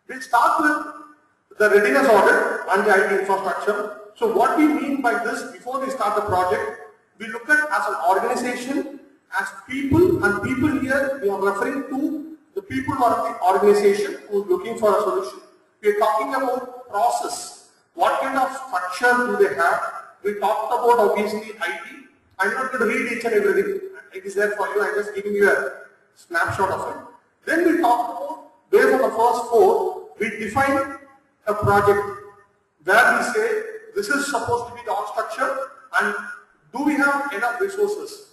We'll start with the readiness audit and the IT infrastructure. So what we mean by this, before we start the project, we look at as an organization, as people, and people here we are referring to the people who are in the organization who are looking for a solution. We are talking about process. What kind of structure do they have? We talked about obviously IT. I'm not going to read each and everything. It is there for you. I'm just giving you a snapshot of it. Then we talked about, based on the first four, we define a project where we say this is supposed to be the org structure and do we have enough resources?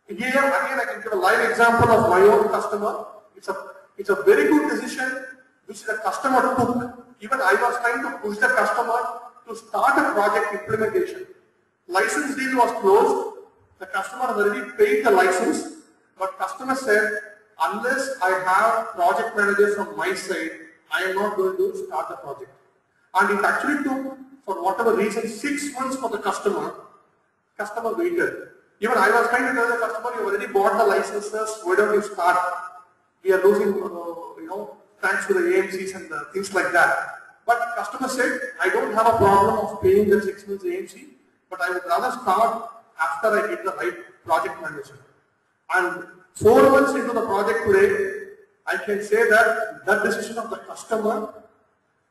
Here again I can give a live example of my own customer. It's a very good decision which the customer took. Even I was trying to push the customer to start a project implementation. License deal was closed. The customer has already paid the license, but customer said, unless I have project manager from my side, I am not going to start the project. And it actually took, for whatever reason, 6 months for the customer. Customer waited. Even I was trying to tell the customer, you already bought the licenses, why don't you start? We are losing, thanks to the AMCs and things like that. But customer said, I don't have a problem of paying the 6 months AMC, but I would rather start after I get the right project manager. And 4 months into the project today, I can say that the decision of the customer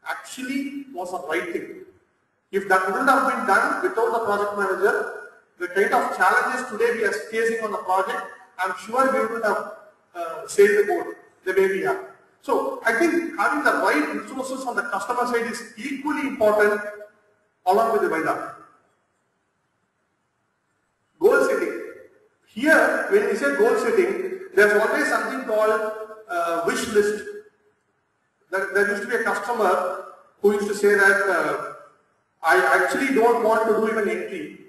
actually was a right thing. If that wouldn't have been done without the project manager, the kind of challenges today we are facing on the project, I'm sure we would have sailed the boat the way we have. So I think having the right resources on the customer side is equally important along with the VIDA. Goal setting. Here, when we say goal setting, there's always something called wish list. There used to be a customer who used to say that I actually don't want to do even entry.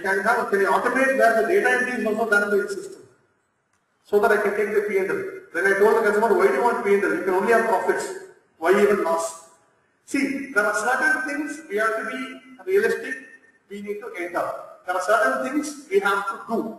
Can I automate where the data entry is also done by the system so that I can take the P&L. Then I told the customer, why do you want P&L? You can only have profits. Why even loss? See, there are certain things we have to be realistic, we need to enter. There are certain things we have to do.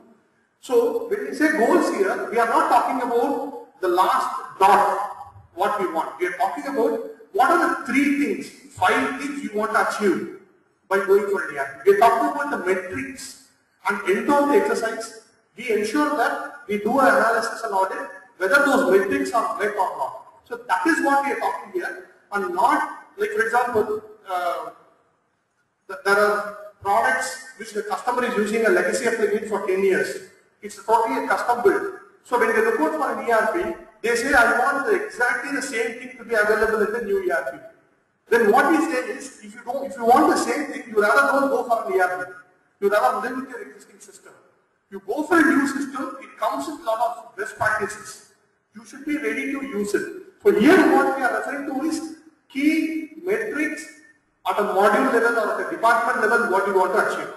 So when we say goals here, we are not talking about the last dot, what we want. We are talking about what are the 3 things, 5 things you want to achieve by going for an ERP. We are talking about the metrics, and end of the exercise, we ensure that we do an analysis and audit whether those metrics are met or not. So that is what we are talking here, and not like, for example, there are products which the customer is using a legacy application for 10 years. It's totally a custom build. So when they look out for an ERP, they say, I want exactly the same thing to be available in the new ERP. Then what we say is, if you want the same thing, you rather don't go for an ERP. You rather live with your existing system. You go for a new system, it comes with a lot of best practices. You should be ready to use it. So here what we are referring to is key metrics at a module level or at a department level what you want to achieve.